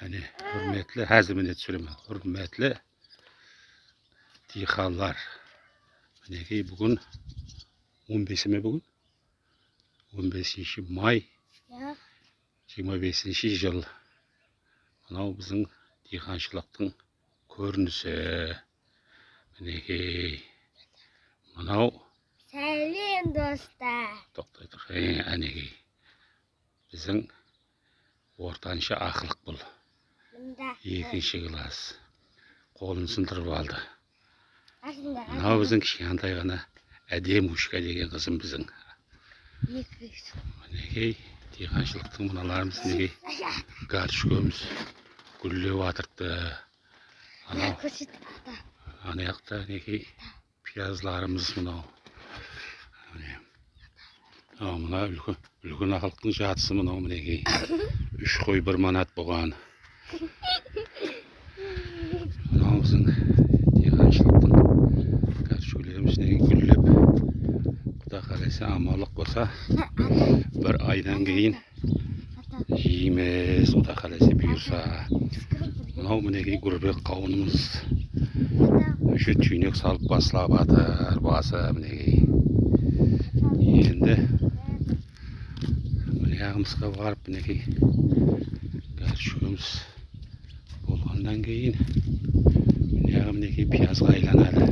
Hani hürmetli, hazımını sürümü, hürmetli dihallar. Hani bugün 15 mi bugün? 15 may 25 yıl. Mınау біздің диқаншылықтың көрінісі. Мінекей. Мынау Сәлем достар. тоқтай тұр. Әнекей. Біздің ортаншы ақылық бұл. Екінші класс. Қолын сындырып алды. Мынау біздің кішкентай ғана әдемушка деген қызым біздің. Мінекей. Диқаншылықтың мыналарымыз неге гаршкөміз гүлдеп атырды. Ана жақта неге пиязларымыз мынау. Мына үлкен ақылықтың жатысы мынау мінекей. 3 қой 1 манат болған. Мынау біздің диқаншылықтың гаршкөлеріміз неге гүлдеп. Құда қаласа амалық болса 1 айдан кейін жейміз, құда қаласа бұйырса. Мынау мінекей гүрбек қауынымыз. Үші түйнек салып басылап атыр басы мінекей. Енді мынағымызға барып мінекей гаршкөміз болғандан кейін мынағы мінекей пиязға айланады.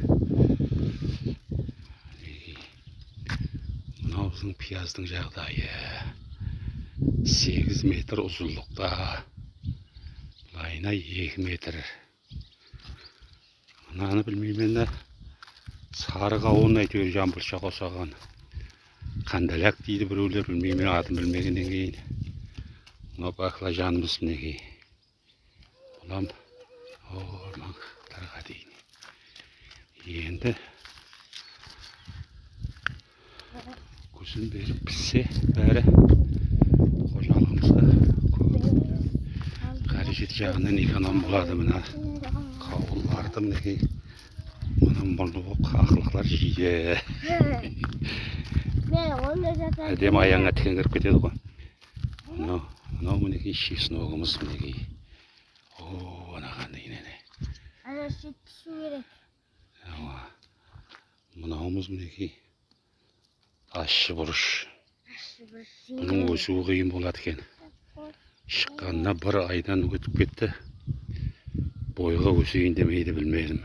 Мынау біздің пияздың жағдайы 8 метр ұзынлықта, лайына 2 метр. Мынаны білмеймін, сары қауын әйтеуір жамбылша қосаған. Қандаляк дейді біреулер, білмеймін, атын білмегеннен кейін. Мынау баклажанымыз мінекей. Бұлам орманға дейін. Енді көзін беріп піссе бәрі қожалығымызға қаражет жағынан эконом болады. Мына қауылларды мінекей мына мұрнық ақылықлар жейді. Әдем аяңға тікен кіріп кетеді ғой. Мынау мінекей шесногымыз мінекей. Ана қандай нене. Мынауымыз мінекей ащы бұрыш. Бұның өсуі қиын болады екен. Шыққанына 1 айдан өтіп кетті. Бойға өсейін демейді білмедім.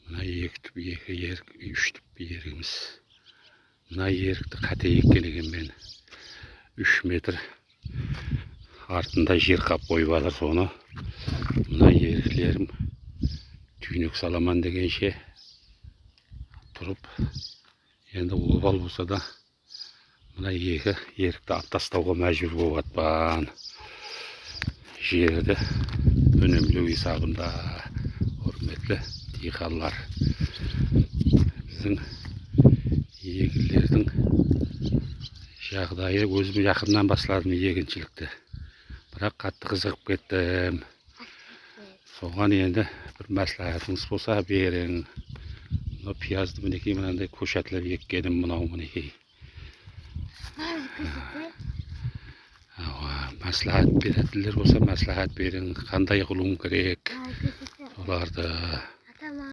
Мына 2 түп, 2 ерік, 3 түп ерігіміз. Мына ерікті қате еккен екен мен. 3 метр артында жер қап қойып алыр соны. Мына еріклерім түйнек саламан дегенше тұрып, енді обал болса да мына 2 ерікті аттастауға мәжбүр болып атпан. Жерді үнемлеу есабында hürmetli диқаллар. Біздің егілердің жағдайы өзім жақыннан басладым егіншілікті. Бірақ қатты қызығып кеттім. Соған енді бір мәслихатыңыз болса берің. Мынау пиязды мінекей мынандай көшетлеп еккенім мынау мінекей. Мәслихат беретіндер болса мәслихат берің. Қандай қылуым керек? Оларды